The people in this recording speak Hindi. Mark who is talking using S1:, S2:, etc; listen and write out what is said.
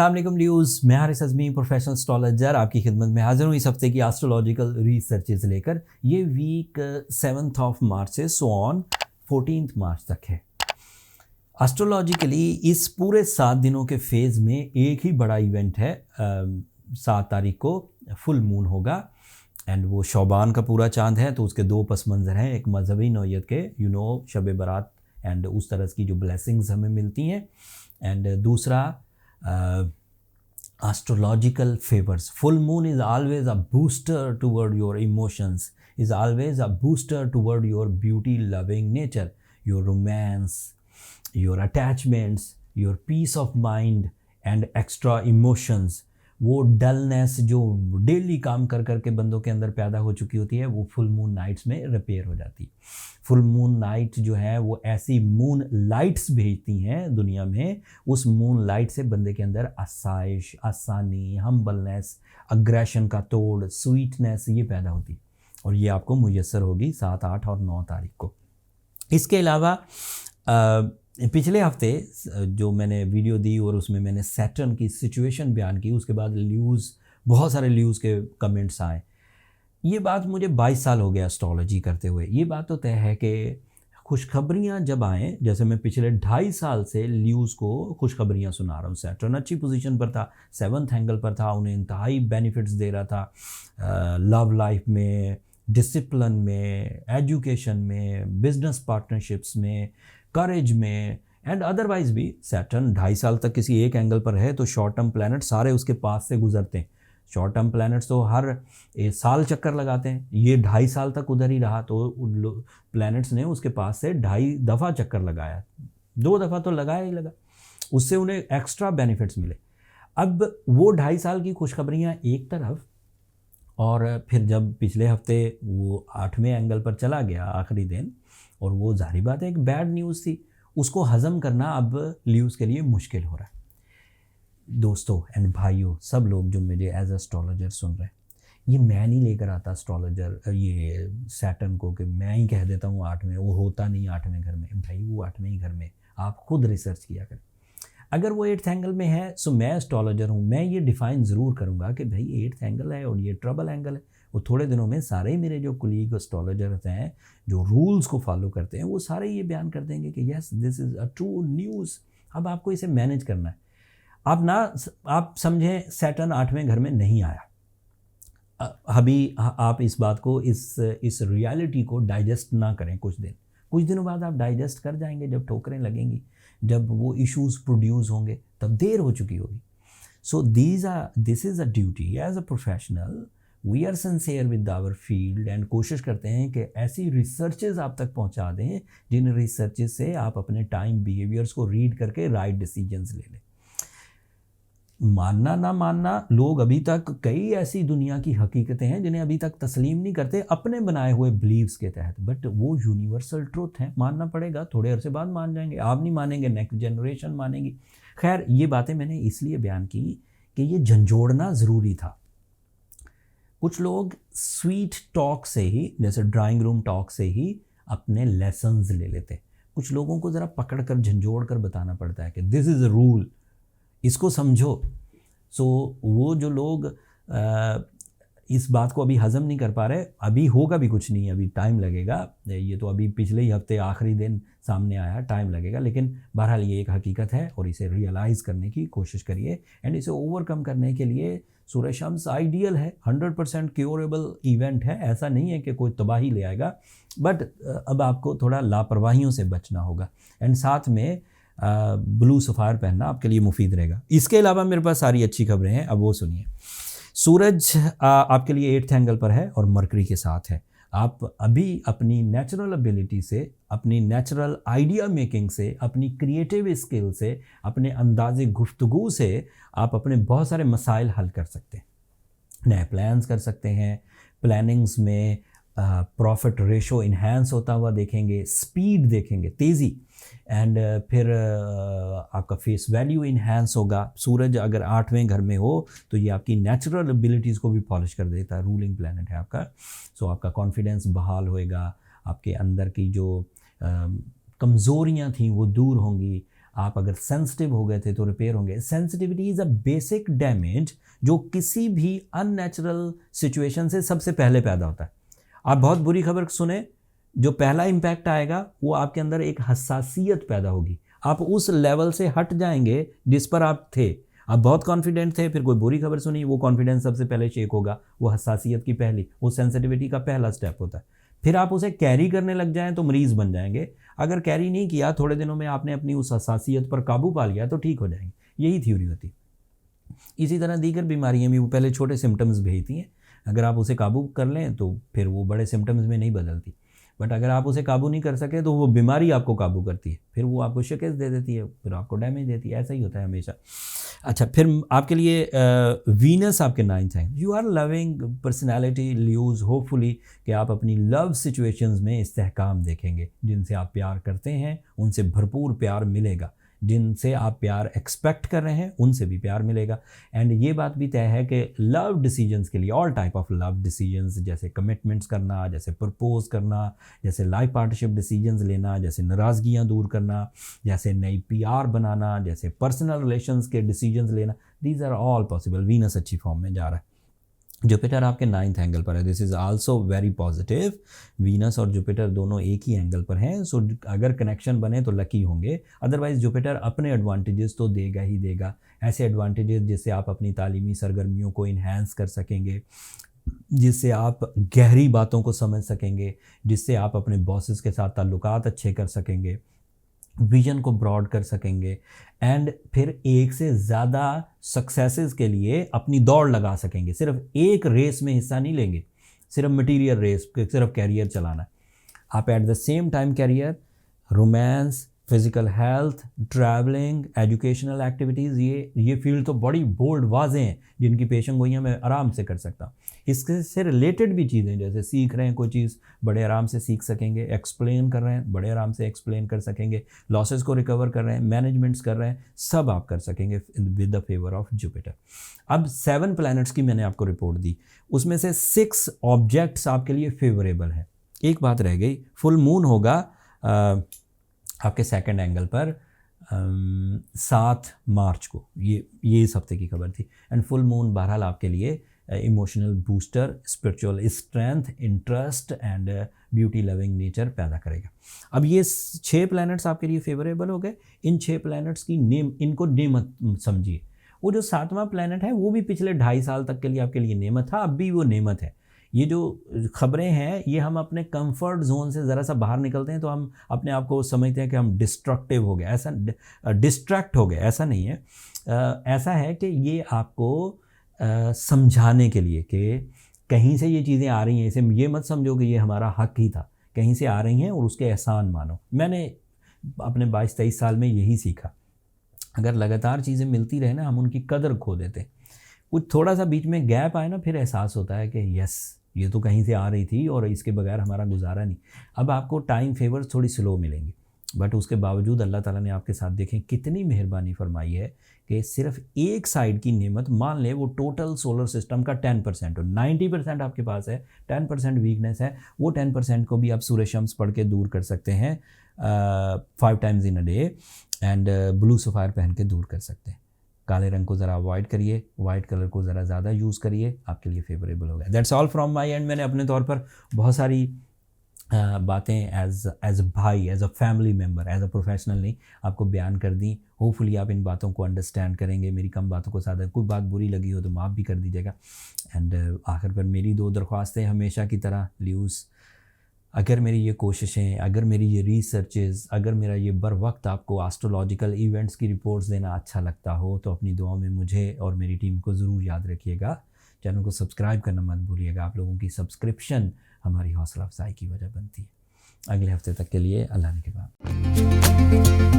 S1: अस्सलाम वालेकुम न्यूज़, मैं हारिस अज़मी प्रोफेशनल एस्ट्रोलॉजर आपकी खिदमत में हाजिर हूँ इस हफ्ते की एस्ट्रोलॉजिकल रिसर्चेज लेकर। ये वीक 7 मार्च से सो ऑन 14 मार्च तक है। एस्ट्रोलॉजिकली इस पूरे 7 दिनों के फेज़ में एक ही बड़ा इवेंट है। 7 तारीख को फुल मून होगा एंड वो शौबान का पूरा चांद है, तो उसके 2 पस मंज़र हैं। एक मजहबी नौयत के शब बारात एंड उस तरह की जो ब्लेसिंग्स हमें मिलती हैं, एंड दूसरा astrological favors. Full moon is always a booster toward your emotions, is always a booster toward your beauty loving nature, your romance, your attachments, your peace of mind and extra emotions. वो डलनेस जो डेली काम कर कर के बंदों के अंदर पैदा हो चुकी होती है, वो फुल मून नाइट्स में रिपेयर हो जाती है। फुल मून नाइट जो है वो ऐसी मून लाइट्स भेजती हैं दुनिया में, उस मून लाइट से बंदे के अंदर आसाइश, आसानी, हम्बलनेस, अग्रेशन का तोड़, स्वीटनेस ये पैदा होती है, और ये आपको मुयस्सर होगी 7, 8 और 9 तारीख को। इसके अलावा पिछले हफ्ते जो मैंने वीडियो दी और उसमें मैंने सैटर्न की सिचुएशन बयान की, उसके बाद बहुत सारे ल्यूज़ के कमेंट्स आए। ये बात मुझे 22 साल हो गया एस्ट्रोलॉजी करते हुए। ये बात तो तय है कि खुशखबरियाँ जब आएँ, जैसे मैं पिछले 2.5 साल से ल्यूज़ को खुशखबरियाँ सुना रहा हूँ। सैटर्न अच्छी पोजीशन पर था, 7th एंगल पर था, उन्हें इंतहाई बेनिफिट्स दे रहा था लव लाइफ में, डिसिप्लिन में, एजुकेशन में, बिजनेस पार्टनरशिप्स में, करेज में एंड अदरवाइज भी। सैटर्न 2.5 साल तक किसी एक एंगल पर है तो शॉर्ट टर्म प्लैनेट सारे उसके पास से गुजरते हैं। शॉर्ट टर्म प्लैनेट्स तो हर साल चक्कर लगाते हैं, ये 2.5 साल तक उधर ही रहा, तो प्लैनेट्स ने उसके पास से 2.5 दफ़ा चक्कर लगाया, 2 दफ़ा तो लगाया ही लगा, उससे उन्हें एक्स्ट्रा बेनिफिट्स मिले। अब वो 2.5 साल की खुशखबरियाँ एक तरफ, और फिर जब पिछले हफ्ते वो 8वें एंगल पर चला गया आखिरी दिन, और वो जाहिर बात है एक बैड न्यूज़ थी, उसको हज़म करना अब ल्यूज़ के लिए मुश्किल हो रहा है। दोस्तों एंड भाइयों, सब लोग जो मुझे एज एस्ट्रोलॉजर सुन रहे हैं, ये मैं नहीं लेकर आता एस्ट्रोलॉजर ये सैटर्न को कि मैं ही कह देता हूँ 8वें, वो होता नहीं 8वें घर में। भाई वो 8वें ही घर में, आप खुद रिसर्च किया करें। अगर वो 8th एंगल में है सो मैं एस्ट्रोलॉजर हूँ, मैं ये डिफ़ाइन ज़रूर करूँगा कि भाई 8th एंगल है और ये ट्रबल एंगल है। वो थोड़े दिनों में सारे मेरे जो कुलीग एस्ट्रोलॉजर्स हैं जो रूल्स को फॉलो करते हैं, वो सारे ये बयान कर देंगे कि yes this is a true news. अब आपको इसे मैनेज करना है। आप समझें सैटर्न 8वें घर में नहीं आया, अभी आप इस बात को, इस रियलिटी को डाइजेस्ट ना करें। कुछ दिनों बाद आप डाइजेस्ट कर जाएंगे, जब ठोकरें लगेंगी, जब वो इश्यूज प्रोड्यूस होंगे, तब देर हो चुकी होगी। So this is a duty as a professional, we are sincere with our field and कोशिश करते हैं कि ऐसी रिसर्चेज आप तक पहुंचा दें जिन रिसर्चेज से आप अपने टाइम बिहेवियर्स को रीड करके राइट डिसीजंस ले लें। मानना ना मानना, लोग अभी तक कई ऐसी दुनिया की हकीकतें हैं जिन्हें अभी तक तस्लीम नहीं करते अपने बनाए हुए बिलीव्स के तहत, बट वो यूनिवर्सल ट्रूथ है, मानना पड़ेगा। थोड़े अरसे बाद मान जाएंगे, आप नहीं मानेंगे, नेक्स्ट जनरेशन मानेगी। खैर, ये बातें मैंने इसलिए बयान की कि ये झंझोड़ना ज़रूरी था। कुछ लोग स्वीट टॉक से ही, जैसे ड्राइंग रूम टॉक से ही अपने लेसन्स ले लेते। कुछ लोगों को ज़रा पकड़ कर झंझोड़ कर बताना पड़ता है कि दिस इज़ अ रूल, इसको समझो। सो वो जो लोग इस बात को अभी हज़म नहीं कर पा रहे, अभी होगा भी कुछ नहीं, अभी टाइम लगेगा। ये तो अभी पिछले ही हफ्ते आखिरी दिन सामने आया, टाइम लगेगा, लेकिन बहरहाल ये एक हकीकत है और इसे रियलाइज़ करने की कोशिश करिए। एंड इसे ओवरकम करने के लिए सूरज शम्स आइडियल है, 100% क्योरेबल इवेंट है। ऐसा नहीं है कि कोई तबाही ले आएगा, बट अब आपको थोड़ा लापरवाहियों से बचना होगा, एंड साथ में ब्लू सफ़ायर पहनना आपके लिए मुफीद रहेगा। इसके अलावा मेरे पास सारी अच्छी खबरें हैं, अब वो सुनिए। सूरज आपके लिए 8th एंगल पर है और मरकरी के साथ है। आप अभी अपनी नेचुरल एबिलिटी से, अपनी नेचुरल आइडिया मेकिंग से, अपनी क्रिएटिव स्किल से, अपने अंदाज़े गुफ्तगू से आप अपने बहुत सारे मसाइल हल कर सकते हैं, नए प्लान्स कर सकते हैं। प्लानिंग्स में प्रॉफिट रेशो इन्हांस होता हुआ देखेंगे, स्पीड देखेंगे, तेज़ी, एंड फिर आपका फेस वैल्यू इन्हांस होगा। सूरज अगर 8वें घर में हो तो ये आपकी नेचुरल एबिलिटीज़ को भी पॉलिश कर देता है, रूलिंग प्लैनेट है आपका। सो आपका कॉन्फिडेंस बहाल होएगा, आपके अंदर की जो कमज़ोरियाँ थी वो दूर होंगी, आप अगर सेंसिटिव हो गए थे तो रिपेयर होंगे। Sensitivity is a basic damage जो किसी भी अननेचुरल सिचुएशन से सबसे पहले पैदा होता है। आप बहुत बुरी खबर सुने, जो पहला इम्पैक्ट आएगा वो आपके अंदर एक हसासियत पैदा होगी। आप उस लेवल से हट जाएंगे जिस पर आप थे। आप बहुत कॉन्फिडेंट थे, फिर कोई बुरी खबर सुनी, वो कॉन्फिडेंस सबसे पहले शेक होगा। वो हसासियत की पहली, वो सेंसिटिविटी का पहला स्टेप होता है। फिर आप उसे कैरी करने लग जाएं तो मरीज़ बन जाएंगे। अगर कैरी नहीं किया, थोड़े दिनों में आपने अपनी उस हसासियत पर काबू पा लिया तो ठीक हो जाएंगे। यही थ्योरी होती है। इसी तरह दीगर बीमारियां भी वो पहले छोटे सिम्टम्स भेजती हैं, अगर आप उसे काबू कर लें तो फिर वो बड़े सिम्टम्स में नहीं बदलती। बट अगर आप उसे काबू नहीं कर सके तो वो बीमारी आपको काबू करती है, फिर वो आपको शिकस्त दे देती है, फिर आपको डैमेज देती है। ऐसा ही होता है हमेशा। अच्छा, फिर आपके लिए वीनस आपके 9th है। You are loving personality lose hopefully कि आप अपनी लव सिचुएशंस में इस्तेहकाम देखेंगे। जिनसे आप प्यार करते हैं उनसे भरपूर प्यार मिलेगा, जिनसे आप प्यार एक्सपेक्ट कर रहे हैं उनसे भी प्यार मिलेगा। एंड ये बात भी तय है कि लव डिसीजंस के लिए, all type of love decisions, जैसे कमिटमेंट्स करना, जैसे प्रपोज करना, जैसे लाइफ पार्टनरशिप डिसीजंस लेना, जैसे नाराज़गियाँ दूर करना, जैसे नई पीआर बनाना, जैसे पर्सनल रिलेशंस के डिसीजंस लेना, these are all possible. Venus अच्छी फॉर्म में जा रहा है। जुपिटर आपके 9th एंगल पर है। This is also very positive. Venus और जुपिटर दोनों एक ही एंगल पर हैं, सो अगर कनेक्शन बने तो लकी होंगे। अदरवाइज जुपिटर अपने एडवांटेजेस तो देगा ही देगा, ऐसे एडवांटेजेस जिससे आप अपनी तालीमी सरगर्मियों को इन्हेंस कर सकेंगे, जिससे आप गहरी बातों को समझ सकेंगे, जिससे आप अपने बॉसेस के साथ ताल्लुकात अच्छे कर सकेंगे, विजन को ब्रॉड कर सकेंगे, एंड फिर एक से ज़्यादा सक्सेसेस के लिए अपनी दौड़ लगा सकेंगे। सिर्फ एक रेस में हिस्सा नहीं लेंगे, सिर्फ मटीरियल रेस, सिर्फ कैरियर चलाना। आप at the same time career, romance, physical health, travelling, educational activities, ये फील्ड तो बड़ी बोल्ड वाज़ें हैं जिनकी पेशन गोइयाँ मैं आराम से कर सकता हूँ। इसके से रिलेटेड भी चीज़ें, जैसे सीख रहे हैं कोई चीज़, बड़े आराम से सीख सकेंगे। एक्सप्लेन कर रहे हैं, बड़े आराम से एक्सप्लेन कर सकेंगे। लॉसेस को रिकवर कर रहे हैं, मैनेजमेंट्स कर रहे हैं, सब आप कर सकेंगे with the favour of Jupiter. अब 7 प्लैनेट्स की मैंने आपको रिपोर्ट दी, उसमें से 6 ऑब्जेक्ट्स आपके लिए फेवरेबल हैं। एक बात रह गई, फुल मून होगा आपके 2nd एंगल पर 7 मार्च को। ये इस हफ्ते की खबर थी। एंड फुल मून बहरहाल आपके लिए emotional booster, spiritual strength, interest and beauty loving nature पैदा करेगा। अब ये 6 प्लैनेट्स आपके लिए फेवरेबल हो गए। इन 6 प्लैनेट्स की इनको नेमत समझिए। वो जो 7वां प्लैनेट है वो भी पिछले 2.5 साल तक के लिए आपके लिए नेमत था, अब भी वो नेमत है। ये जो खबरें हैं ये हम अपने कंफर्ट जोन से ज़रा सा बाहर निकलते हैं तो हम अपने आप को समझते हैं कि हम डिस्ट्रक्टिव हो गए, ऐसा डिस्ट्रैक्ट हो गए, ऐसा नहीं है। ऐसा है कि ये आपको समझाने के लिए कि कहीं से ये चीज़ें आ रही हैं, इसे ये मत समझो कि ये हमारा हक ही था, कहीं से आ रही हैं और उसके एहसान मानो। मैंने अपने 22-23 साल में यही सीखा। अगर लगातार चीज़ें मिलती रहे ना, हम उनकी कदर खो देते। कुछ थोड़ा सा बीच में गैप आए ना, फिर एहसास होता है कि यस, ये तो कहीं से आ रही थी और इसके बगैर हमारा गुजारा नहीं। अब आपको टाइम फेवर्स थोड़ी स्लो मिलेंगी, बट उसके बावजूद अल्लाह ताला ने आपके साथ देखें कितनी मेहरबानी फरमाई है कि सिर्फ एक साइड की नेमत, मान लें वो टोटल सोलर सिस्टम का 10% हो, 90% आपके पास है, 10% वीकनेस है, वो 10% को भी आप सूरज शम्स पढ़ के दूर कर सकते हैं 5 times in a day, and blue sapphire पहन के दूर कर सकते हैं। काले रंग को ज़रा अवॉइड करिए, वाइट कलर को ज़रा ज़्यादा यूज़ करिए, आपके लिए फेवरेबल होगा। That's all from my and. मैंने अपने तौर पर बहुत सारी बातें एज अ भाई, as a family member, as a professional नहीं आपको बयान कर दी। होपफुली आप इन बातों को अंडरस्टैंड करेंगे, मेरी कम बातों को साथ, कोई बात बुरी लगी हो तो माफ़ भी कर दीजिएगा। एंड आखिर पर मेरी 2 दरख्वास्तें हमेशा की तरह, ल्यूज़, अगर मेरी ये कोशिशें, अगर मेरी ये रिसर्चेज़, अगर मेरा ये बर वक्त आपको एस्ट्रोलॉजिकल इवेंट्स की रिपोर्ट्स देना अच्छा लगता हो तो अपनी दुआओं में मुझे और मेरी टीम को ज़रूर याद रखिएगा। चैनल को सब्सक्राइब करना मत भूलिएगा। आप लोगों की सब्सक्रिप्शन हमारी हौसला अफजाई की वजह बनती है। अगले हफ्ते तक के लिए अल्लाह ने के बाद।